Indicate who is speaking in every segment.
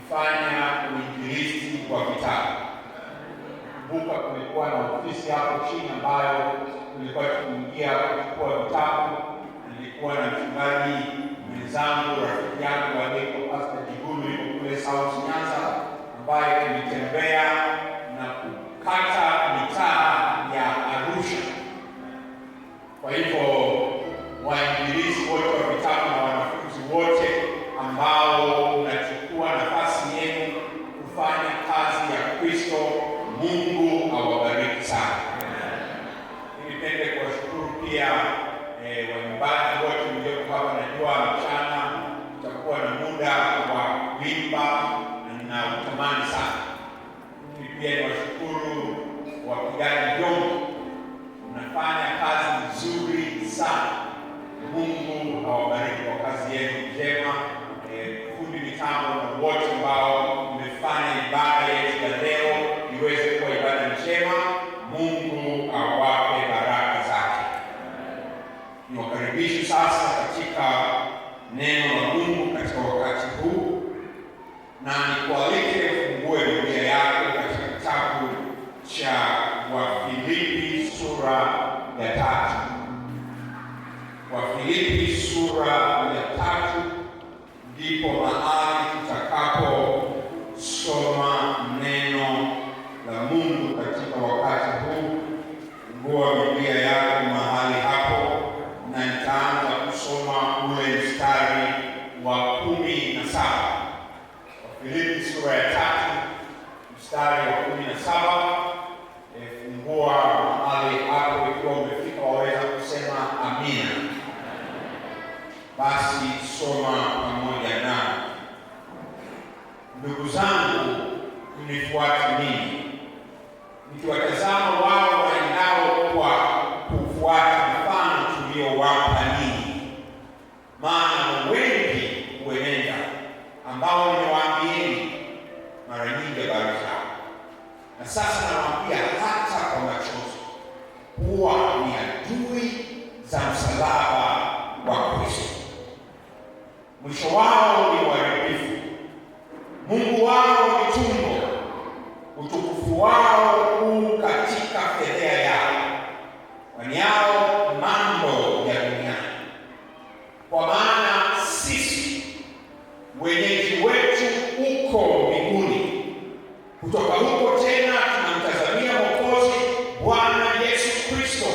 Speaker 1: kufanya uinjilisti wa vitabu. Kumbuka kulikuwa na ofisi hapo chini ambayo tulikuwa tukiingia kuchukua vitabu. Nilikuwa na mchungaji mwenzangu, rafiki yangu aliyekuwa Pastor Jigulu yuko kule South Nyanza, ambaye tulitembea na kukata mitaa ya Arusha. Kwa hivyo wainjilisti wote wa vitabu na wanafunzi wote ambao unachukua nafasi yenu kufanya kazi ya Kristo, Mungu awabariki sana. Nipende kuwashukuru pia waimbaji wote mlioko hapa. Najua mchana tutakuwa na muda wa kuimba na ninautamani sana. Pia niwashukuru wapigaji vyombo, mnafanya kazi nzuri sana. Mungu awabariki kwa kazi yenu njema. Fundi mitambo na wote ambao mmefanya ibada yetu ya leo iweze kuwa ibada njema, Mungu awape baraka zake. Niwakaribishe sasa katika neno la Mungu katika wakati huu, na nikualike ufungue Biblia yako katika kitabu cha Wafilipi sura ya 3. Wafilipi sura ya 3 ndipo mahali tutakapo soma neno la Mungu katika wakati huu. Fungua Biblia yako mahali hapo, na nitaanza kusoma ule mstari wa 17. Wafilipi sura ya 3 mstari wa 17. Fungua mahali hapo, ikiwa umefika waweza kusema amina. Basi soma pamoja nami. Ndugu zangu, mnifuate mimi, mkiwatazama wao waendao kwa kufuata mfano tuliowapa ninyi. Maana wengi huenenda, ambao nimewaambieni mara nyingi habari zao, na sasa nawaambia hata kwa machozi, kuwa ni adui za msalaba wa Kristo. Mwisho wao ni uharibifu, Mungu wao ni tumbo, utukufu wao huu katika fedheha yao, waniao mambo ya duniani. Kwa maana sisi wenyeji wetu uko mbinguni, kutoka huko tena tunamtazamia Mwokozi Bwana Yesu Kristo,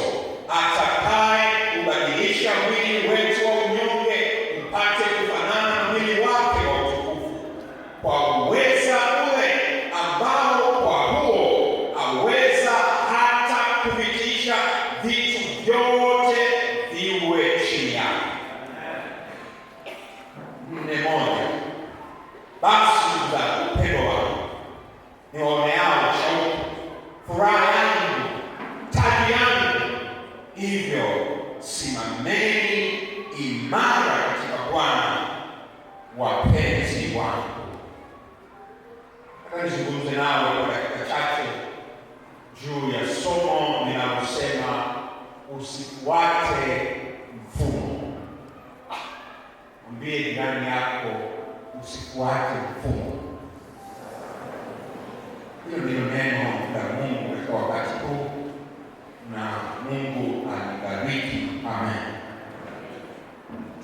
Speaker 1: atakaye kubadilisha mwili wetu wa unyonge mpate kufanana na mwili wake wa utukufu, kwa uweza ule ambao kwa huo aweza hata kuvitisha vitu vyote viwe chini yake. 4:1. Basi za upendo wangu niwaoneao shauku, furaha yangu, taji yangu, hivyo simameni imara katika Bwana, wapenzi wangu. Nizungumze nawe kwa dakika chache juu ya somo linalosema usifuate mfumo. Mwambie jirani yako, usifuate mfumo. Hilo ndilo neno la Mungu katika wakati huu, na Mungu anibariki. Amen.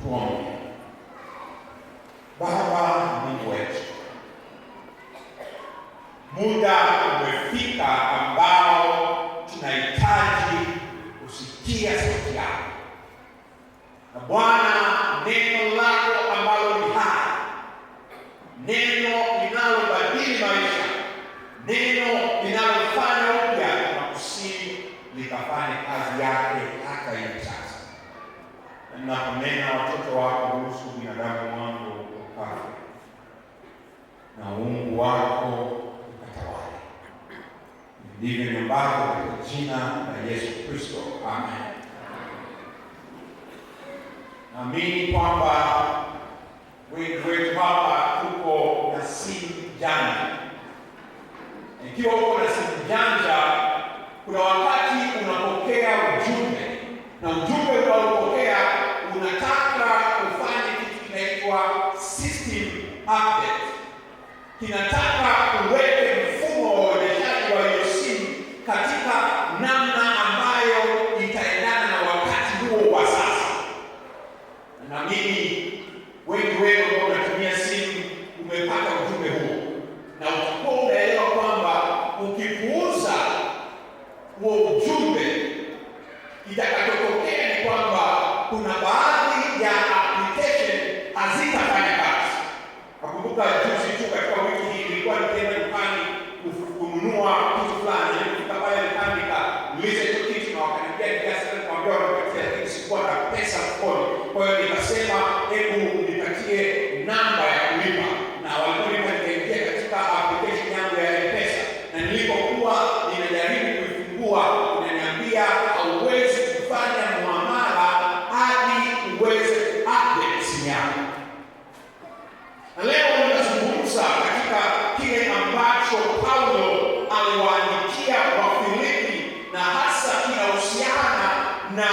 Speaker 1: Tuombe. Baba Mungu wetu, muda umefika ambao tunahitaji kusikia sauti yako. Na Bwana, neno lako ambalo ni hai, neno linalobadili maisha, neno linalofanya upya, tunakusihi likafanye kazi yake hata hivi sasa. Na ninaponena watoto wako, kuhusu binadamu wangu ukafe na uungu wako ukatawale. Ndivyo niombapo katika jina la Yesu Kristo. Amen. Naamini kwamba wengi wetu hapa tuko na simu janja. Ikiwa uko na simu janja, kuna wakati unapokea ujumbe, na ujumbe unaopokea unataka ufanye kitu kinaitwa system update. kinataka uweke mfumo wa uendeshaji wa hiyo simu katika namna ambayo itaendana na wakati huo wa sasa. Na mimi wengi wenu ambao unatumia simu umepata ujumbe huo, na utakuwa unaelewa kwamba ukipuuza huo ujumbe, itakachotokea ni kwamba kuna baadhi ya application hazitafanya kazi. Nakumbuka juzi tu katika wiki hii nilikuwa nikienda dukani kununua kitu fulani, nilifika pale dukani nikauliza hicho kitu na wakaniambia kiasi fulani, nikamwambia wanipatie, lakini sikuwa na pesa mfukoni. Kwa hiyo nikasema hebu nipatie namba ya kulipa, na waliponipa nikaingia katika application yangu ya M-Pesa, na nilipokuwa ninajaribu kuifungua inaniambia hauwezi kufanya muamala hadi uweze update simu yako. Na leo ninazungumza katika kile ambacho Paulo aliwaandikia Wafilipi, na hasa kinahusiana na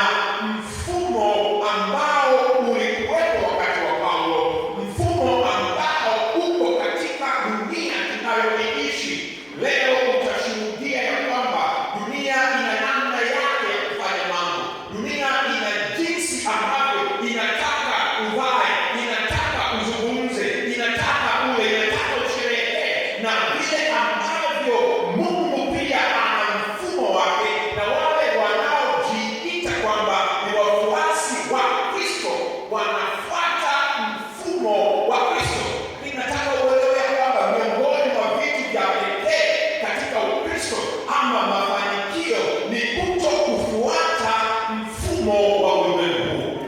Speaker 1: mfumo ambao ulikuwepo wakati wa Paulo, mfumo ambao uko katika dunia tunayoishi leo. Utashuhudia ya kwamba dunia ina namna yake ya kufanya mambo. Dunia ina jinsi ambavyo inataka uvae, inataka uzungumze, inataka ule, inataka usherehekee, na vile ambavyo Mungu pia ana mfumo wake, na wale wanaojiita kwamba ni wafuasi wa Kristo wanafuata mfumo wa Kristo. Ninataka uelewe kwamba miongoni mwa vitu vya pekee katika Ukristo ama mafanikio ni kuto kufuata mfumo wa ulimwengu huu.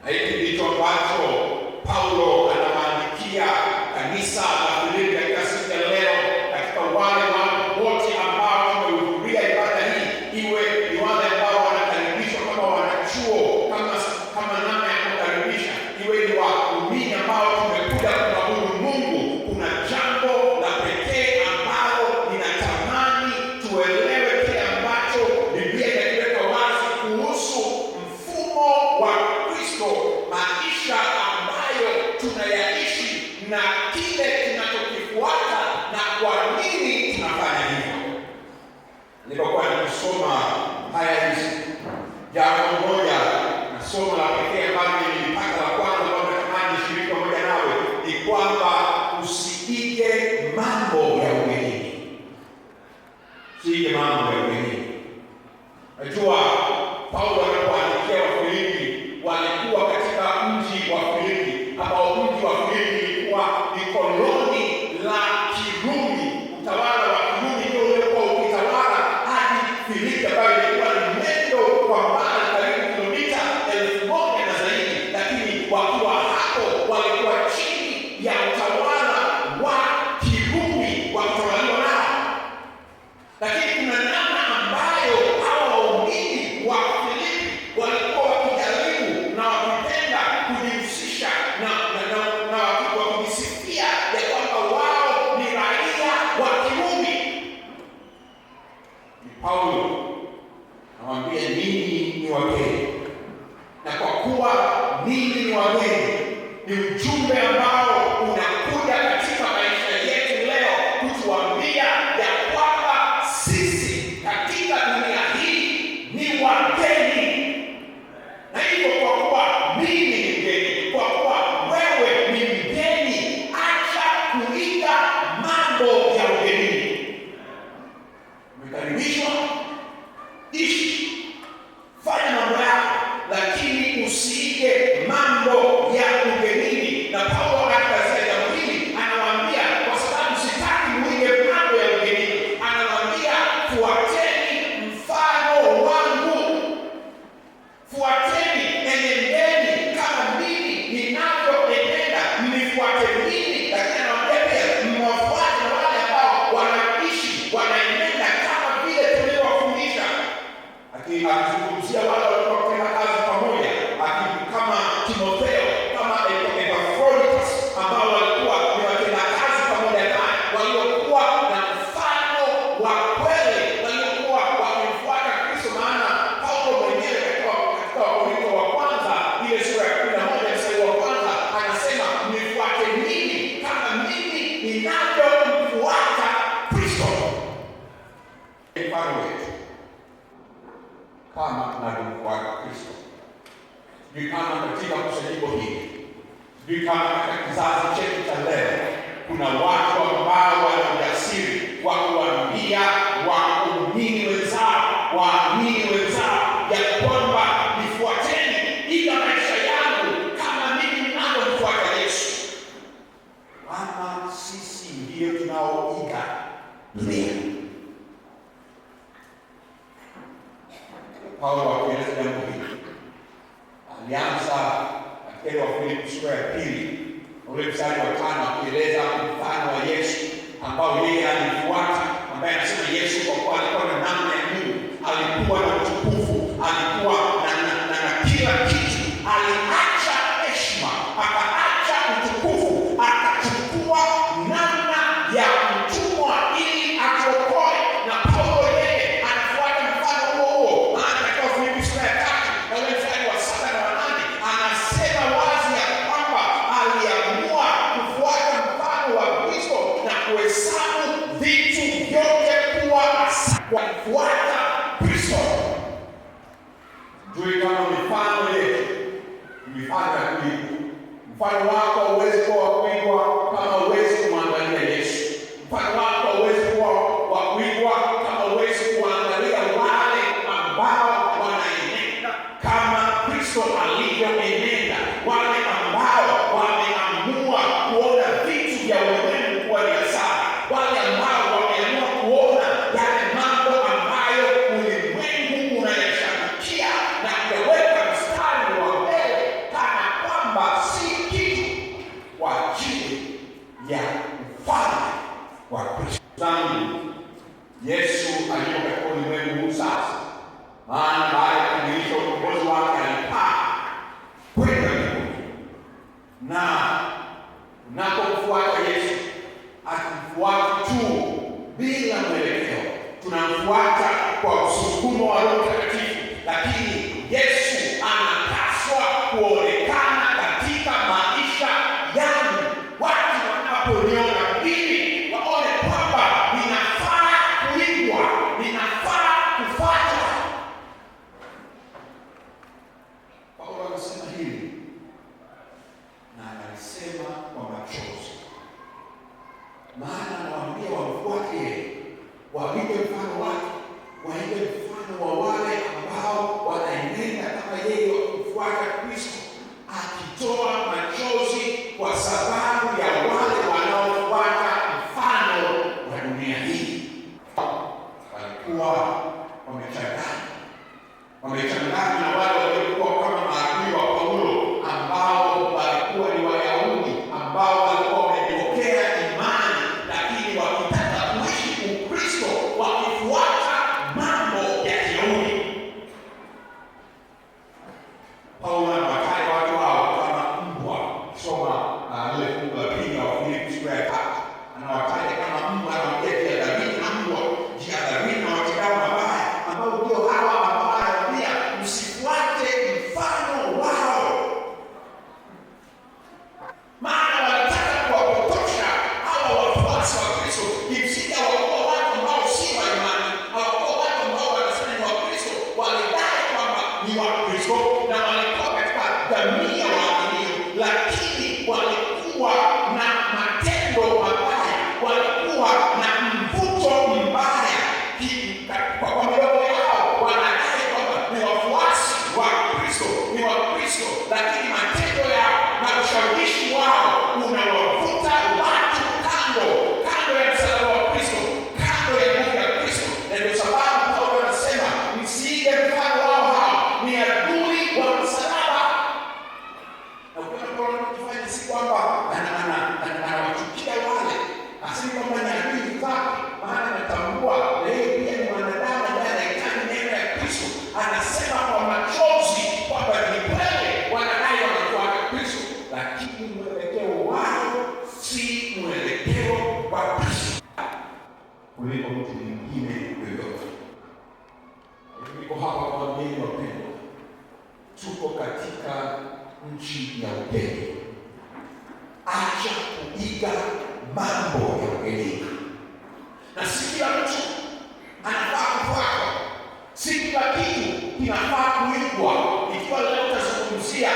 Speaker 1: Na hiki ndicho ambacho Paulo anawaandikia kanisa la Filipi katika siku ya leo, katika wale watu wote ambao tumehudhuria ibada hii, iwe ni wale ambao wanakaribishwa kama wanachuo, kama namna ya kukaribisha, iwe ni waumini ambao tumekuja kumwabudu Mungu. Kuna jambo la pekee ambalo ninatamani tuelewe, kile ambacho Biblia inatuweka wazi kuhusu mfumo wa Kristo, maisha ambayo tunayaishi na kile tunachokifuata na kwa nini tunafanya hivyo. Nilipokuwa nikisoma haya hizi, jambo moja na somo la pekee ambalo nilipata la kwanza ambalo natamani nishiriki pamoja nawe ni kwamba usiige mambo ya ugenini. Usiige mambo ya ugenini. Najua Paulo anapoandikia Wafilipi walikuwa katika mji wa Filipi, ambao mji wa Filipi ilikuwa ni koloni la Kirumi. Utawala wa Kirumi ndio uliokuwa ukitawala hadi Filipi, ambayo ilikuwa ni mwendo kwa mbali karibu kilomita 1000 na zaidi, lakini wakiwa hapo walikuwa chini ya utawala wa Kirumi, wakitawaliwa nao. Lakini kuna namna ambayo hawa waumini wa Filipi walikuwa wakijaribu na wakipenda kujihusisha na wakijisifia ya kwamba wao ni raia wa Kirumi. Paulo anamwambia ninyi ni wageni, na kwa kuwa ninyi ni wageni, ni ujumbe ambao unakuja katika maisha yetu leo kutuambia ya kwamba sisi katika dunia hii ni wageni. Na hivyo kwa kuwa mimi ni mgeni, kwa kuwa wewe ni mgeni, acha kuiga mambo ya ugenini. Umekaribishwa, ishi, fanya mambo yako, lakini usiige mambo ya ugenini. Na Paulo katika jambo hili anawaambia, kwa sababu sitaki muige mambo ya ugenini, anawaambia fuateni mfano wangu, fuateni, enendeni kama mimi ninavyoenenda, mnifuate mimi. Lakini anawaambia pia mwafuate na wale ambao wanaishi, wanaenenda kama vile tulivyowafundisha, akizungumzia wale walikuwa wakitenda kazi pamoja, kama Sijui kama katika kusanyiko hili, sijui kama katika kizazi chetu cha leo, kuna watu ambao wana ujasiri wa kuambia waumini wenzao ya kwamba nifuateni, iga maisha yangu kama mimi ninavyofuata Yesu. Maana sisi ndio tunaoiga dunia. Paulo akieleza jambo hili alianza katika Wafilipi sura ya 2 ule mstari wa 5 akieleza mfano wa Yesu ambao yeye alifuata, ambaye anasema Yesu kwa kuwa alikuwa na namna ya Mungu, alikuwa na utukufu, alikuwa na kila kitu, aliacha heshima, akaacha utukufu, akachukua namna ya mtumwa ili atuokoe. Na Paulo yeye anafuata mfano huo. Katika Wafilipi sura ya 3 na ule mstari wa 7 na 8 anasema wazi ya kwamba aliamua kufuata mfano wa Kristo na kuhesabu vitu vyote kuwa asili kwa kufuata Kristo. Jui kama mifano yetu mifano ya kuigwa. Mfano wako hauwezi kuwa wa kuigwa kama huwezi kumwangalia Yesu. Mfano wako hauwezi kuwa wa kuigwa kama huwezi kuangalia wale ambao wanaenenda kama Kristo alivyoenenda, wale ambao wameamua kuona vitu vya ulimwengu kuwa ni hasara, wale ambao wameamua kuona yale mambo ambayo ulimwengu unayashabikia na kuyaweka mstari wa mbele kana kwamba si kitu kwa ajili ya ufalme wa Kristo. Yesu alipo katika ulimwengu huu sasa, maana baada ya kukamilisha ukombozi wake alipaa kwenda mbinguni. Na unapomfuata Yesu, hatumfuati tu bila mwelekeo, tunamfuata kwa msukumo wa Roho Mtakatifu, lakini Yesu anapaswa kuonekana katika maisha yangu. Watu wanaponiona mimi waone kwamba ninafaa kuigwa, ninafaa kufuatwa. Paulo anasema hili na analisema kwa machozi, maana anawaambia wamfuate yeye, waige mfano wake, waige mfano wa wale ambao wanaenenda kama yeye wakumfuata Kristo, akitoa machozi kwa sababu ya wale wanaofuata mfano wa dunia hii. Walikuwa wamechanganywa na wale waliokuwa kama maadui wa Paulo, ambao walikuwa ni Wayahudi ambao walikuwa wamepokea imani, lakini wakitaka kuishi Ukristo wakifuata mambo ya Kiyahudi. Paulo anawataja watu hao kama mbwa. Soma ile fungu la 2 wa Wafilipi sura ya 3, anawataja kama mbwa, anawambia jihadharini na mbwa, jihadharini na watendao mabaya, ambao ndio hawa ambao anawambia msifuate mfano wao, maana wanataka kuwapotosha hawa wafuasi wa Kristo. Kimsingi hawakuwa watu ambao si wa imani, hawakuwa watu ambao wanasema ni wa Kristo, walidai kwamba ni wa Kristo na walikuwa katika jamii ya waaminio, lakini walikuwa na matendo mabaya, walikuwa na mvuto mbaya. Kwa midomo yao wanadai kwamba ni wafuasi wa Kristo, ni wa Kristo, lakini matendo yao na ushawishi wao unawavuta watu kando ya msalaba wa Kristo, kando ya nguvu ya Kristo. Na ndio sababu Paulo anasema msiige mfano wao, hao ni adui wa msalaba. Na ukiona Paulo anachofanya si kwamba anawachukia wale, asili kwamba ni adui zake, maana anatambua na yeye pia ni mwanadamu ambaye anahitaji neema ya Kristo. Anasema kwa machozi kwamba ni kweli wanadai wanafuata Kristo, lakini mwelekeo wao si mwelekeo wa Kristo kuliko mtu mwingine yoyote. Niko hapa kwa wageni wapendwa, tuko katika nchi ya ugeni. Acha kuiga mambo ya ugeni, na si kila mtu anafaa kufuatwa, si kila kitu kinafaa kuigwa. Ikiwa leo utazungumzia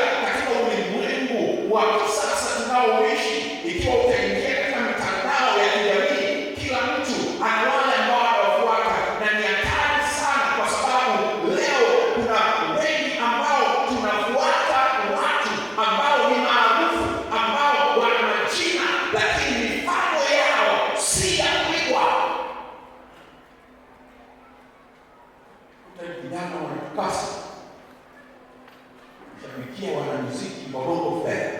Speaker 1: wa kisasa tunaoishi, ikiwa utaingia katika mitandao ya kijamii, kila mtu ana wale ambao anawafuata, na ni hatari sana, kwa sababu leo kuna wengi ambao tunafuata watu ambao ni maarufu, ambao wana majina, lakini mifano yao si ya kuigwa. Vijana wanatukasa, shabikia wanamuziki wa Bongo Flava.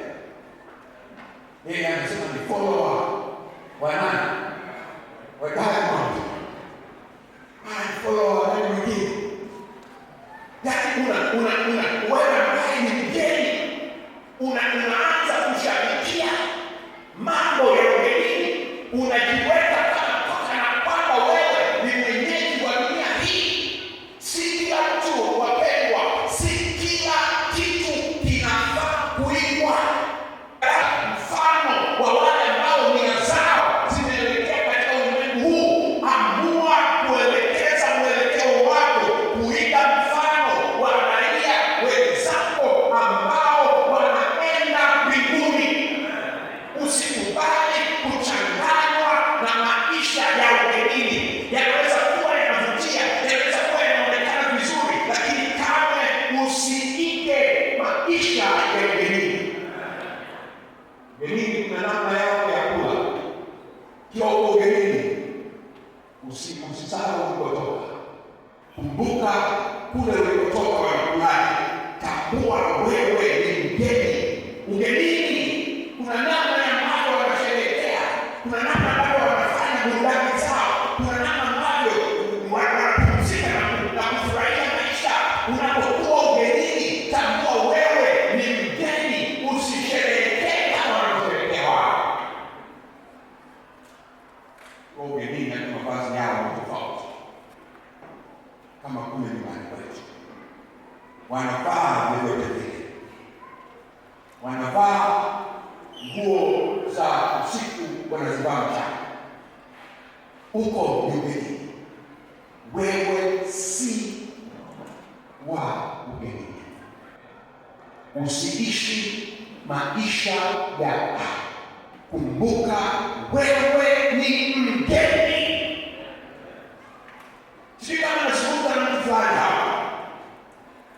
Speaker 1: Yeye anasema ni follower wa nani? Wa Diamond. Follower wa nani mwingine? Yaani wewe ambaye ni mgeni, unaanza kushabikia mambo ya ugenini, unajiweka kana kwamba wewe ni mwenyeji wa dunia hii. Si kila mtu, wapendwa, si kila kitu kinafaa kuigwa. Mfano wa wale ambao nia zao zimeelekea katika ulimwengu huu, amua kuelekeza mwelekeo wako kuiga mfano wa raia wenzako ambao wanaenda mbinguni. Usikubali kuchanganywa na maisha ya ugenini. Yanaweza kuwa yanavutia, yanaweza kuwa yanaonekana vizuri, lakini kamwe usiige maisha ya ugenini. Ugenini kuna namna yao ya kula. Kiwa uko ugenini, usisahau ulikotoka. Kumbuka kule ulikotoka wanakulaje. Tambua wewe ni mgeni. Ugenini kuna namna ambayo wanasherehekea, kuna namna ambayo wanafanya burudani zao, kuna namna ambayo wanapumzika na kufurahia maisha. Unapokuwa ugenini, tambua wewe ni mgeni. Usisherehekee kama wanavyosherehekea wao. Kwa ugenini na mavazi yao ni tofauti. Kama kule nyumbani kwetu, wanavaa vyovyote vile, wanavaa nguo za usiku, wanazivaa mchana. Uko ugenini, wewe si wa ugenini. Usiishi maisha ya kumbuka wewe ni mgeni. Si kama nazungumza na mtu fulani hapa,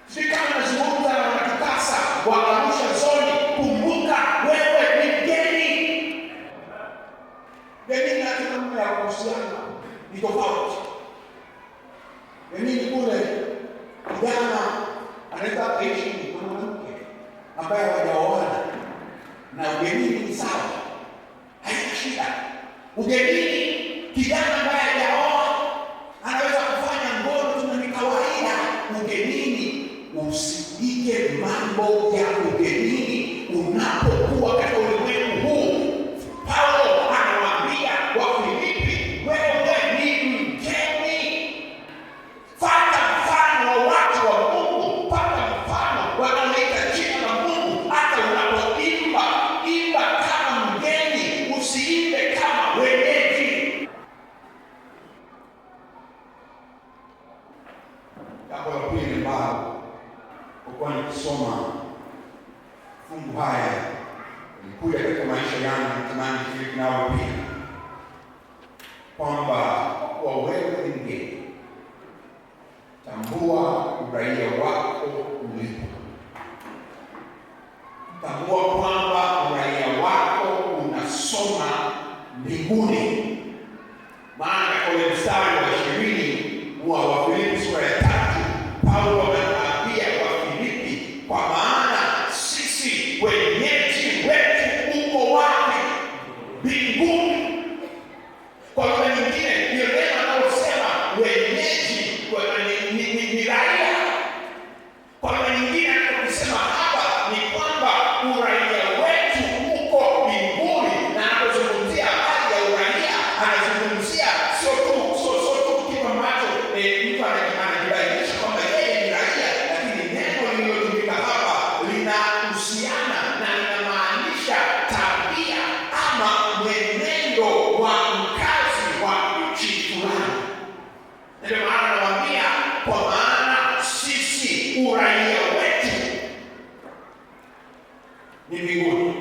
Speaker 1: si kama nazungumza na wanatukasa wa Arusha zoni. Kumbuka wewe ni mgeni. Mgeni na kila mtu ya kuhusiana ni tofauti. Mgeni kule kijana anaweza kuishi na mwanamke ambaye hawajaoana, na ugenini ni sawa, haina shida. Ugenini kijana ambaye hajaoa anaweza kufanya ngono tu, ni kawaida. Ugenini usiige mambo ya ugenini unapokuwa katika ulimwengu huu. Paulo anawaambia Wafilipi, wewe ni mgeni. Fata mfano wa watu wa Mungu, fata mfano wanaoita jina la Mungu. Hata unapoimba, imba kama mgeni, usiimbe kama wenyeji. Jambo la pili ambalo kwa nikisoma fungu haya nikuja katika maisha yangu, natamani kushiriki nao pia, kwamba kwa wewe ni mgeni, tambua uraia wako ulipo. Tambua kwamba uraia wako unasoma mbinguni. Maana kwa mstari wa 20 wa Wafilipi sura ya 3, Paulo anawaambia Wafilipi, kwa maana sisi wenyeji wetu uko wapi? Mbinguni. Kwa lugha nyingine, ndio neno analosema wenyeji ni raia. Kwa lugha nyingine anasema hapa ni kwamba uraia wetu uko mbinguni, na anapozungumzia hali ya uraia ni mbinguni.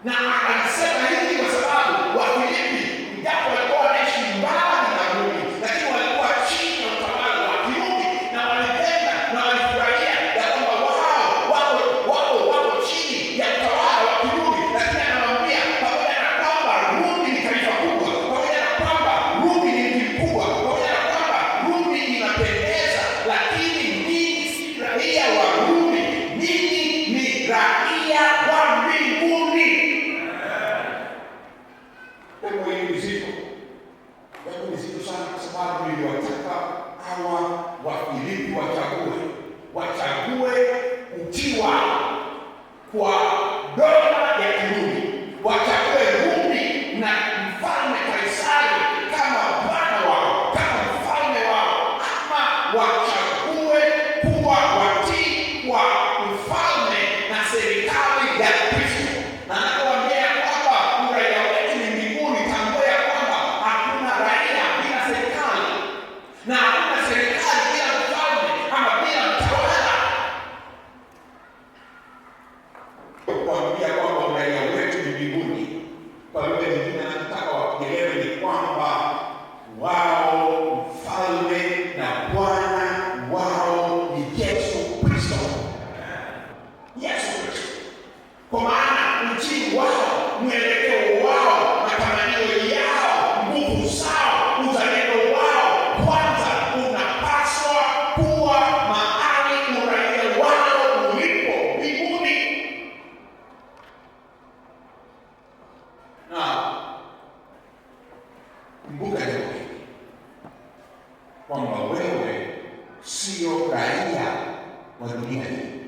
Speaker 1: Na alisema hivi kwa sababu Wafilipi japo walikuwa wanaishi mbali na Rumi, lakini walikuwa chini ya utawala wa Kirumi na walipenda na walifurahia ya kwamba wako chini ya utawala wa Kirumi. Lakini anawaambia pamoja na kwamba Rumi ni taifa kubwa, pamoja na kwamba Rumi ni mji mkubwa, pamoja na kwamba Rumi inapendeza, lakini ninyi si raia wa Rumi, ninyi ni raia wa mbinguni. Jambo nzito sana, kwa sababu niliwataka hawa Wafilipi wachague utiwa kwa dola ya Kirumi, wachague Rumi na mfalme Kaisari kama bwana wao, kama mfalme wao, ama wachague kuwa watii kwa mfalme na serikali ya Kristo. Na nakwambia kwamba uraia wetu ni mbinguni. Tambua ya kwamba hakuna raia bila serikali na hakuna serikali bila mfalme ama bila mtawala. Kuambia kwamba uraia wetu ni mbinguni, kwa lugha nyingine nataka wakielewe ni kwamba wao mfalme na Bwana wao ni Yesu Kristo. Yesu Kristo. Kwa maana utii wao, mwelekeo wao, matamanio yao, nguvu zao, uzalendo wao, kwanza unapaswa kuwa mahali uraia wao ulipo mbinguni. Na kumbuka jambo hili kwamba wewe sio raia wa dunia hii.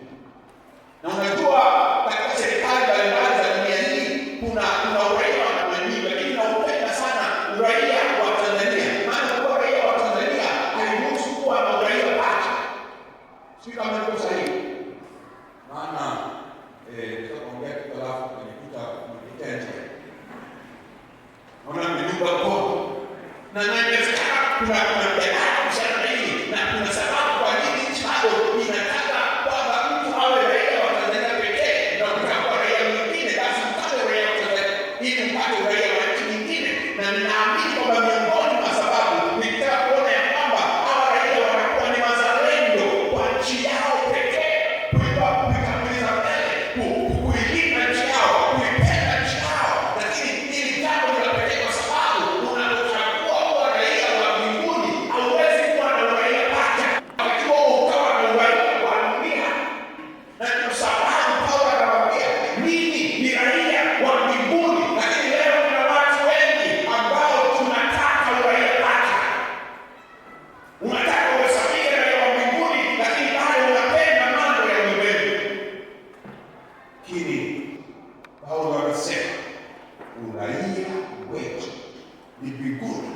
Speaker 1: Na unajua katika serikali mbalimbali za dunia hii kuna uraia wa dunia, lakini naupenda sana uraia wa Tanzania. Maana kuwa raia wa Tanzania hairuhusu kuwa na uraia pacha. Sio kama ndio sahihi. Maana tutaongea kitu alafu tunajikuta nje. Naona mmenyumba mkono. Na inawezekana kuna mjadala kuhusiana na hili, na kuna sababu kwa nini nchi bado inataka kwamba mtu awe raia wa Tanzania pekee, na utakuwa raia mwingine basi mpate uraia wa Tanzania ili mpate uraia wa nchi nyingine. Na ninaamini kwamba miongoni mwa sababu nitaka kuona ya kwamba hawa raia wanakuwa ni wazalendo kwa nchi yao pekee, kuitanguliza mbele, kuilinda nchi yao, kuipenda nchi yao. Lakini hili jambo ni la pekee kwa sababu unapochagua kuwa raia wa mbinguni hauwezi kuwa na uraia pacha. Ikiwa ukawa na uraia wa dunia, na kwa sababu Paulo anawaambia mimi ni raia wa mbinguni, lakini leo kuna watu wengi ambao tunataka uraia pacha. Unataka uhesabike raia wa mbinguni, lakini bado unapenda mambo ya ulimwengu. Lakini Paulo anasema uraia wetu ni mbinguni,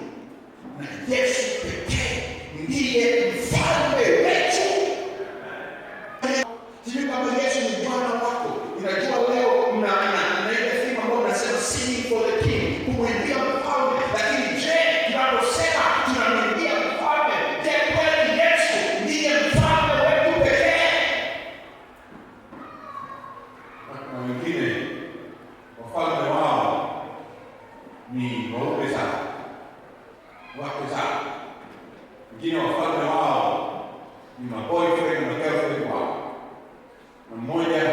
Speaker 1: na Yesu pekee ndiye mfalme wetu. Sijui kama Yesu ni Bwana wako. Ninajua leo mnaenda thima ambao mnasema singing for the king, kumwimbia mfalme. Lakini je, tunaposema tunamwimbia mfalme, je, kweli Yesu ndiye mfalme wetu pekee? Na wengine wafalme wao ni waume zao, wake zao. Wengine wafalme wao ni maboyfriend na girlfriend wao. Na mmoja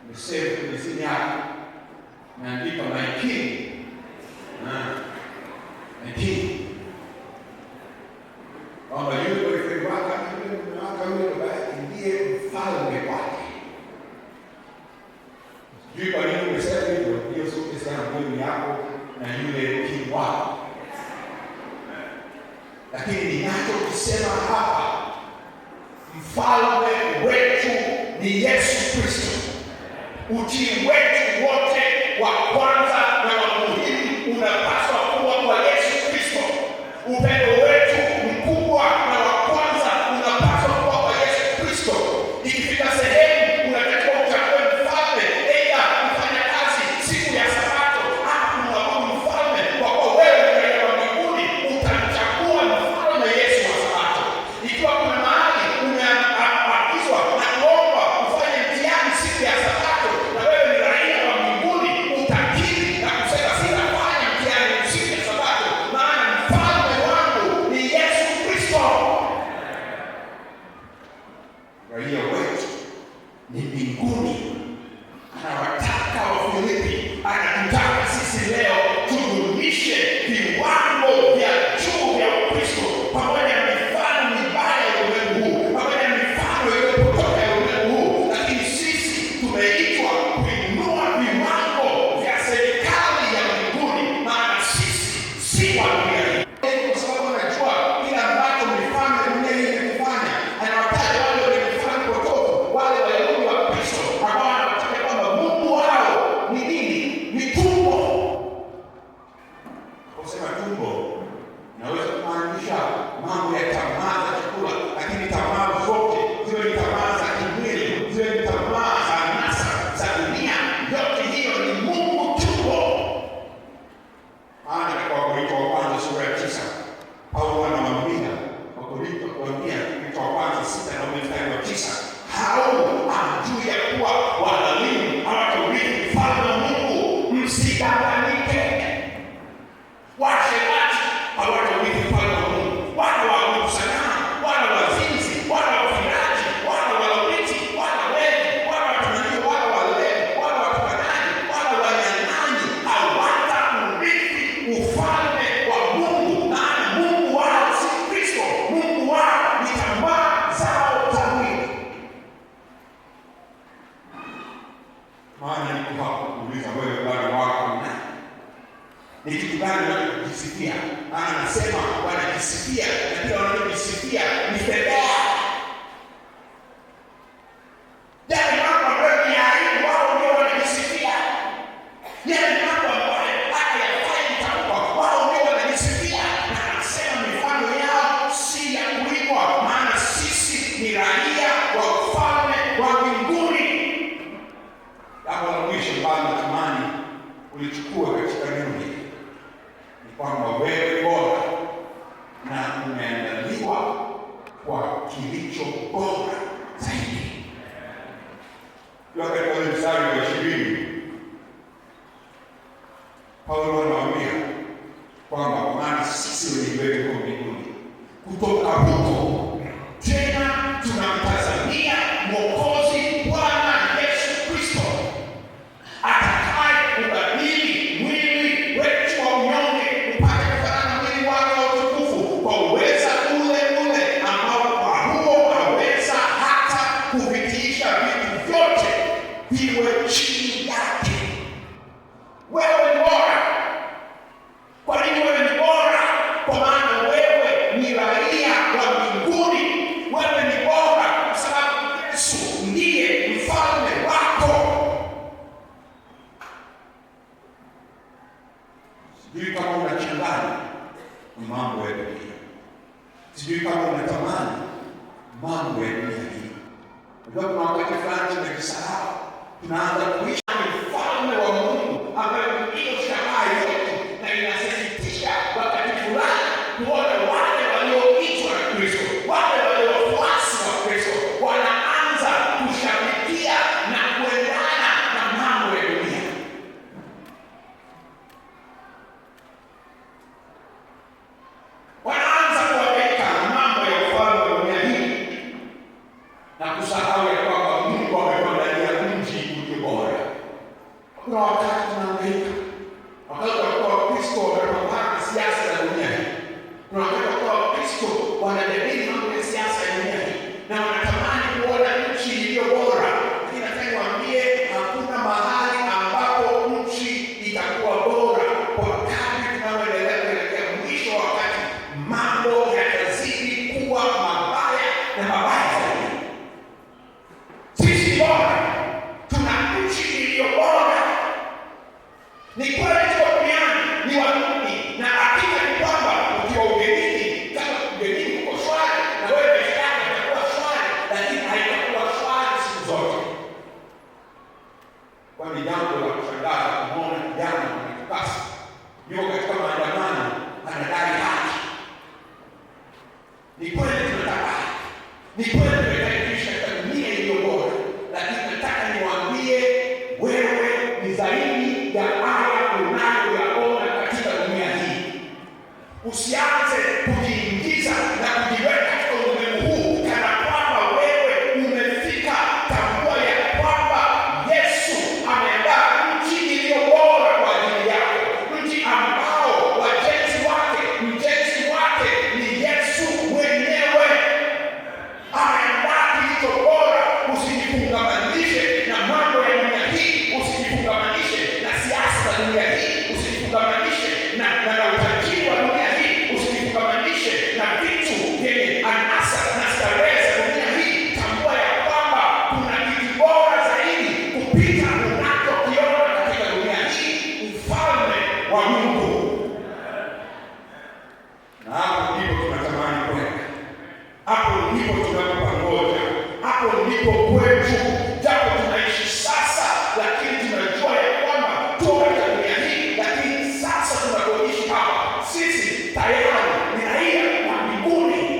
Speaker 1: ni save kwenye simu yake, naandika my king, my king. Kwamba yule boyfriend wake, yule mume wake, yule baba yake ndiye mfalme wake. Sijui kwa nini umesema hivyo. Hiyo sote sana mwili yako na yule king wako. Lakini ninachokisema hapa, mfalme wetu ni Yesu Kristo. Utii wetu wote wa kwanza na wa muhimu unapaswa kuwa kwa Yesu Kristo. Upendo wetu mkubwa na wa kwanza unapaswa kuwa kwa Yesu Kristo. Ikifika sehemu unatakiwa uchague mfalme, aidha kufanya kazi siku ya Sabato ama kumwabudu mfalme, kwa kuwa wewe ni raia wa mbinguni, utamchagua mfalme Yesu wa Sabato. Ikiwa kuna mahali umeagizwa na kuomba ufanye mtihani siku ya Sabato, na tumeitwa kuinua viwango vya serikali ya mbinguni, maana sisi si wa dunia hii. Kwa sababu anajua kila ambacho mlifanya dunia hii imekifanya. Anawataja wale waliofanya potofu, wale Wayahudi wa Kristo ambao wanataja kwamba Mungu wao ni nini? Ni tumbo. Kusema tumbo naweza kumaanisha mambo ya tamaa za chakula, lakini tamaa zote ziwe ni tamaa za kimwili, ziwe ni tamaa za anasa za dunia, yote hiyo ni Mungu tumbo. Maana kwa Wakorintho wa kwanza sura ya 9 Paulo anawaambia Wakorintho, kuambia Wakorintho wa kwanza 6:9, hao hamjui ya kuwa wadhalimu hawataurithi ufalme wa Mungu, msidanganyike. Washerati hawataurithi ufalme wa Mungu, wala waabudu sanamu, wala wazinzi, wala wafiraji, wala walawiti, wala wevi, wala watamanifu, wala walevi, wala watukanaji, wala wanyang'anyi hawataurithi ufalme wa Mungu. Maana Mungu wao si Kristo, Mungu wao ni tamaa zao za mwili. Maana niko hapa kuuliza wewe, Bwana wako ni nani? Ni kitu gani wanajisifia? Maana anasema wanajisifia, na pia wanajisifia ni fedha. Yale mambo ambayo ni aibu, wao ndio wanajisifia. Yale mambo ambayo hayafai kutamkwa, wao ndio wanajisifia. Na anasema mifano yao si ya kuigwa, maana sisi ni raia wa ufalme wa mbinguni. Jambo la mwisho ambalo natamani ulichukua katika neno hili ni kwamba wewe bora na umeandaliwa kwa kilicho bora zaidi. Katika mstari wa 20 Paulo anawaambia kwamba maana sisi wenyewe kwa mbinguni, kutoka huko tena tunamtazamia Mwokozi Bwana Yesu Kristo, atakaye kubadili mwili wetu wa unyonge upate kufanana na mwili wake wa utukufu, kwa uweza ule ule ambao kwa huo aweza hata kuvitiisha vitu vyote viwe chini yake. Wewe ni bora. Kwa nini wewe ni bora? Kwa maana wewe ni raia wa mbinguni. Wewe ni bora kwa sababu Yesu ndiye mfalme wako. Sijui kama unachanganya mambo ya dunia. Sijui kama unatamani mambo ya dunia hii. Ndio kuna wakati fulani tunajisahau. Tunaanza kuishi ufalme wa Mungu ambayo ndio shabaha yetu, na inasisitisha wakati fulani kuona wale walioitwa na Kristo, wale walio wafuasi wa Kristo wanaanza kushabikia na kuendana na mambo ya dunia. Wanaanza kuweka mambo ya ufalme wa dunia hii na kusahau ya kwamba Mungu ametuandalia mji ulio bora. Kuna wakati tunahangaika, wakati wa Kristo wanapambana siasa za dunia hii. Kuna wakati wa Kristo wanajadili mambo ya siasa ya dunia hii na wanatamani kuona nchi iliyo bora. Lakini nataka niwaambie, hakuna mahali ambapo nchi itakuwa bora kwa kadri tunavyoendelea kuelekea mwisho wa wakati. Mambo yatazidi kuwa mabaya na mabaya zaidi. Sisi bora, tuna nchi iliyo bora. Ni kweli tuko duniani ni wageni, na hakika ni kwamba ukiwa ugenini, kama ugenini uko shwari na wewe maisha yako yatakuwa shwari, lakini haitakuwa shwari siku zote. Kwani jambo la kushangaza kumwona kijana mwenye kukasa yuko katika maandamano anadai haki. Ni kweli tunataka haki. Ni kweli tunataka kuishi katika dunia iliyo bora, lakini nataka niwaambie wewe ni zaidi ya haya unayoyaona katika dunia hii. Usianze kujiingiza na kujiweka katika ulimwengu huu kana kwamba wewe umefika. Tambua ya kwamba Yesu ameandaa kupita unachokiona katika dunia hii, ufalme wa Mungu. Na hapo ndipo tunatamani kwenda, hapo ndipo tunapopangoja, hapo ndipo kwetu. Japo tunaishi sasa, lakini tunajua ya kwamba tuko katika dunia hii, lakini sasa tunapoishi hapa, sisi tayari ni raia wa mbinguni.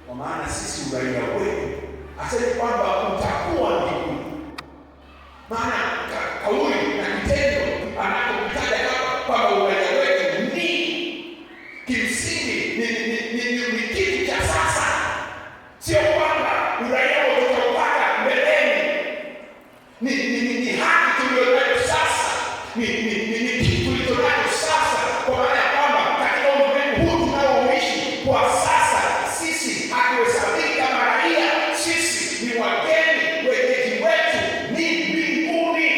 Speaker 1: Kwa maana sisi uraia wetu, asema kwamba utakuwa mbinguni. Maana kauli na kitendo anachokitaja hapa kwamba uraia wetu ni kimsingi ni kitu cha sasa. Sio kwamba uraia utaupata mbeleni. Ni haki tuliyonayo sasa. Ni kitu tulichonacho sasa, kwa maana ya kwamba katika ulimwengu huu tunaoishi kwa sasa, sisi hatuhesabiki kama raia. Sisi ni wageni, wenyeji wetu ni mbinguni.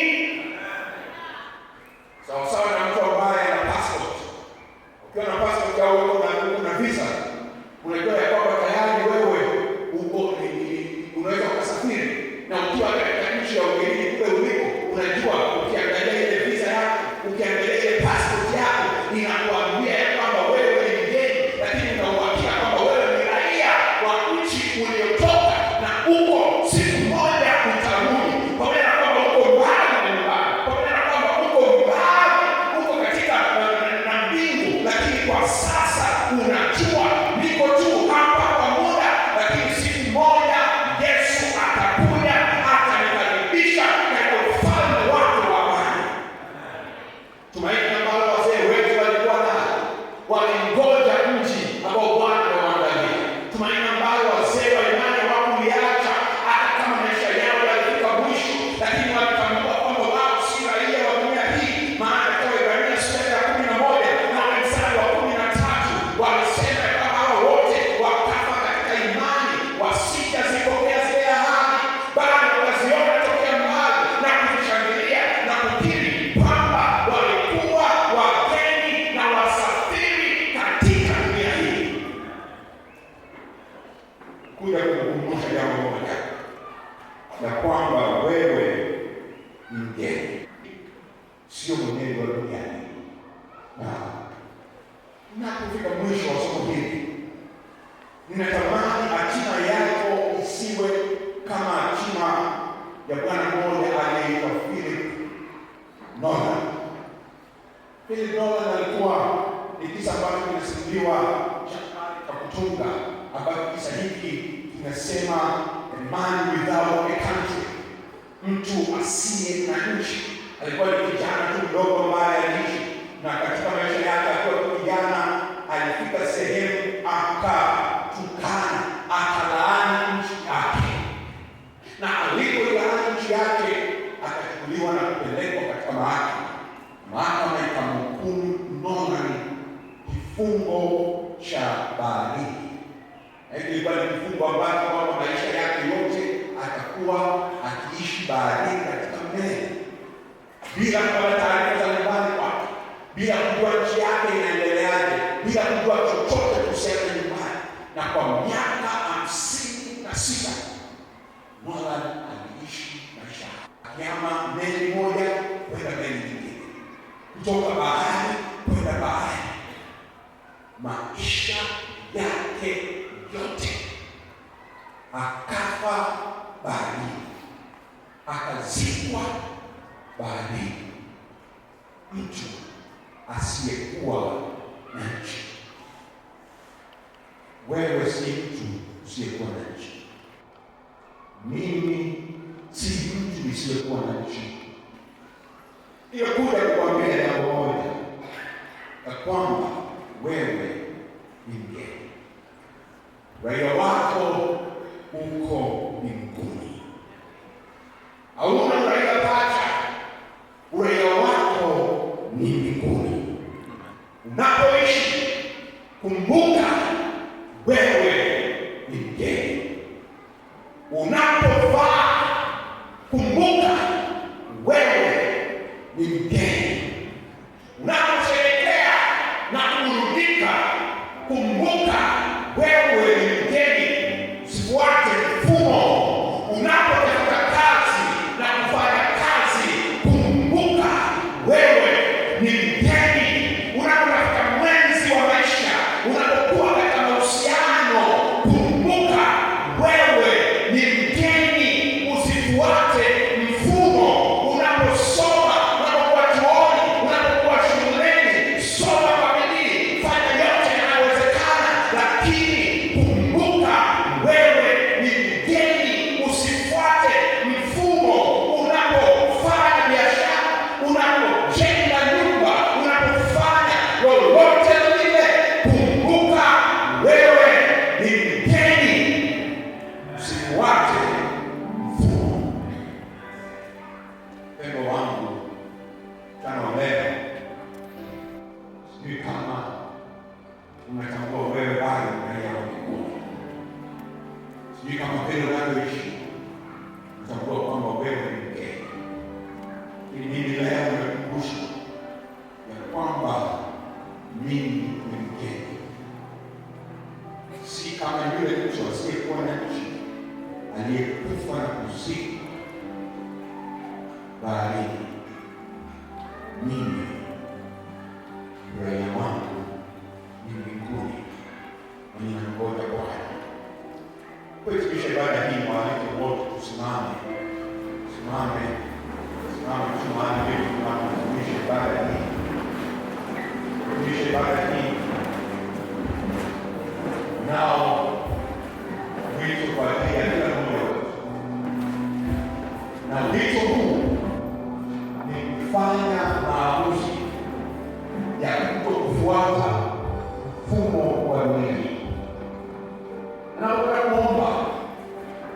Speaker 1: Sawa na mtu ambaye ana passport. Ukiwa na passport au una visa, unajua ya kwamba tayari wewe unaweza kusafiri, na ukiwa katika nchi ya ugenini kule uliko, unajua ukiangalia ile visa yako, ukiangalia ile passport yako, inakuambia ya kwamba wewe ni mgeni, lakini unauhakika kwamba wewe ni raia wa nchi uliotoka, na uko siku moja utarudi. Pamoja na kwamba uko mbali na nyumbani, pamoja na kwamba uko mbali, uko katika na mbingu, lakini kwa sasa unajua niko tu hapa kwa muda, lakini siku moja Yesu atakuja, atanikaribisha katika ufalme wake wa amani. Tumaini ambalo wazee wetu walikuwa nalo, walingoja mji ambao Bwana amewaandalia. Tumaini ambalo wazee wa imani hawakuliacha hata kama maisha yao yalifika mwisho, lakini walitambua kwamba wao si raia wa dunia hii. Maana katika Waebrania sura ya 11 na mstari wa 13 walisema kwamba hao wote wakafa katika imani, wasijazipokea zile ahadi, bali wakaziona tokea mbali na kuzishangilia na kukiri kwamba walikuwa wageni na wasafiri katika dunia hii. Kuja kukumbusha jambo moja, ya kwamba wewe ni mgeni, sio mwenyeji wa dunia hii. Na unapofika mwisho wa somo hili, ninatamani hatima yako isiwe kama hatima ya bwana mmoja aliyeitwa Philip Nolan. Philip Nolan alikuwa ni kisa ambacho kinasimuliwa cha kutunga, ambacho kisa hiki kinasema a man without a country, mtu asiye na nchi. Alikuwa ni kijana tu mdogo ambaye aliishi, na katika maisha yake akiwa kijana alifika sehemu akatukana, akalaani nchi yake, na alipoilaani nchi yake akachukuliwa na kupelekwa katika mahakama. Mahakama ikamhukumu Nolan kifungo cha baharini. Hiki ilikuwa ni kifungo ambacho kwamba maisha yake yote atakuwa akiishi baharini katika meli, bila kupata taarifa za nyumbani kwake, bila kujua nchi yake inaendeleaje, bila kujua chochote kuhusiana na nyumbani. Na kwa miaka 56 Nolan aliishi maisha akihama meli moja kwenda meli nyingine, kutoka bahari kwenda bahari. Maisha yake yote akafa baharini, akazikwa baharini. Mtu asiyekuwa na nchi. Wewe si mtu usiyekuwa na nchi. Mimi si mtu nisiyekuwa na nchi. Ninakuja kukwambia jambo moja, ya kwamba wewe ni mgeni. Raia wako uko mbinguni. Hauna raia pacha, uraia wako ni mbinguni. Unapoishi, kumbuka wewe ni mgeni. Unapovaa, kumbuka wewe ni mgeni. Unaposherehekea na kurudika, kumbuka wewe ni mgeni. Usifuate mfumo. Unapotafuta baharini. Mimi raia wangu ni mbinguni, na ninangoja Bwana. Kuhitimisha ibada hii, mwalike wote tusimame. Tusimame kuhitimisha ibada hii. Kuhitimisha ibada hii. Nao wito kwa ajili ya kila mmoja wetu, na wito huu ni kufanya maamuzi ya kutokufuata mfumo wa dunia hii. Nataka kuomba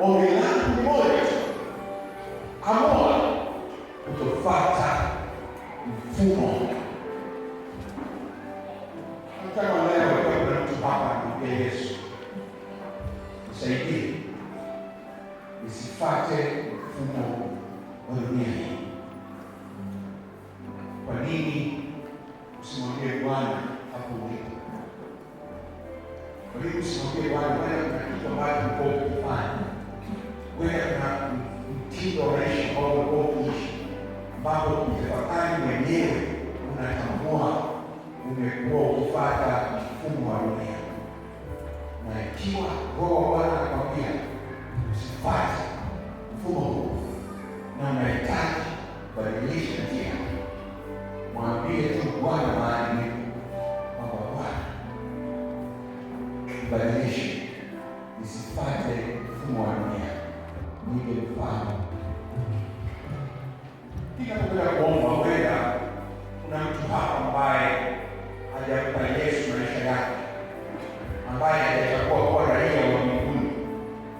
Speaker 1: ombi langu ni moja tu: amua kutofuata mfumo. Kama leo kuna mtu hapa ni Yesu, nisaidie nisifuate mfumo wa dunia hii. Kwa nini usimwambie Bwana hapo ulipo? Kwa nini usimwambie Bwana, wewe kuna kitu ambacho uko ukifanya, wewe kuna mtindo wa maisha ambao uko ukiishi, ambapo ukitafakari mwenyewe unatambua umekuwa ukifuata mfumo wa dunia. Na ikiwa Roho wa Bwana anakwambia usifuate mfumo huu na unahitaji kubadilisha njia, mwambie tu Bwana mahali nipo, kwamba Bwana, nibadilishe nisifuate mfumo wa dunia, nipe mfano. Ninapokwenda kuomba, huenda kuna mtu hapa ambaye hajampa Yesu maisha yake, ambaye hajachagua kuwa raia wa mbinguni.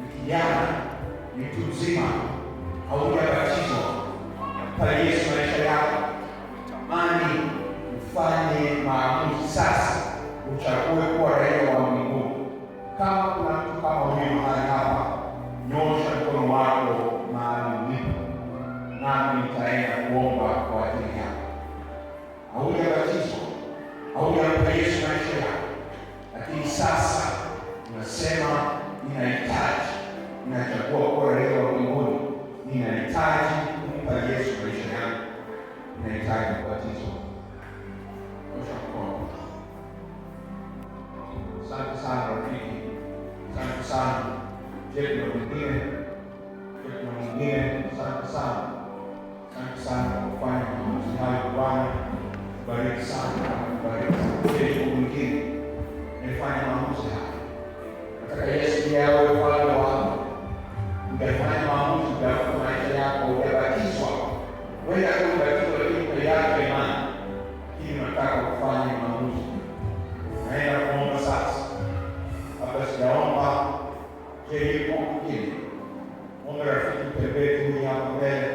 Speaker 1: Ni kijana, ni mtu mzima, haujabatizwa, mpa Yesu maisha yako. Tamani ufanye maamuzi sasa, uchague kuwa raia wa mbinguni. Kama kuna mtu kama huyu mahali hapa, nyosha mkono wako mahali ulipo, nami nitaenda kuomba kwa ajili yako. Haujabatizwa, haujampa Yesu maisha yako, lakini sasa unasema ninachagua kuwa raia wa mbinguni, ninahitaji kumpa Yesu maisha yangu, ninahitaji kubatizwa. Nyosha mkono. Asante sana rafiki, asante sana. Je, kuna mwingine? Asante sana, asante sana kwa kufanya maamuzi hayo. Bwana bariki sana, bariki. Je, mwingine nifanye maamuzi haya? Nataka Yesu ndiye awe mfalme wako. Ukifanya maamuzi kwa maisha yako, ujabatizwa, wewe ndio unabatizwa kwa yako imani, lakini nataka kufanya maamuzi. Naenda kuomba sasa. Hapa sijaomba. Je, yuko mwingine? Omba rafiki pembeni hapa mbele.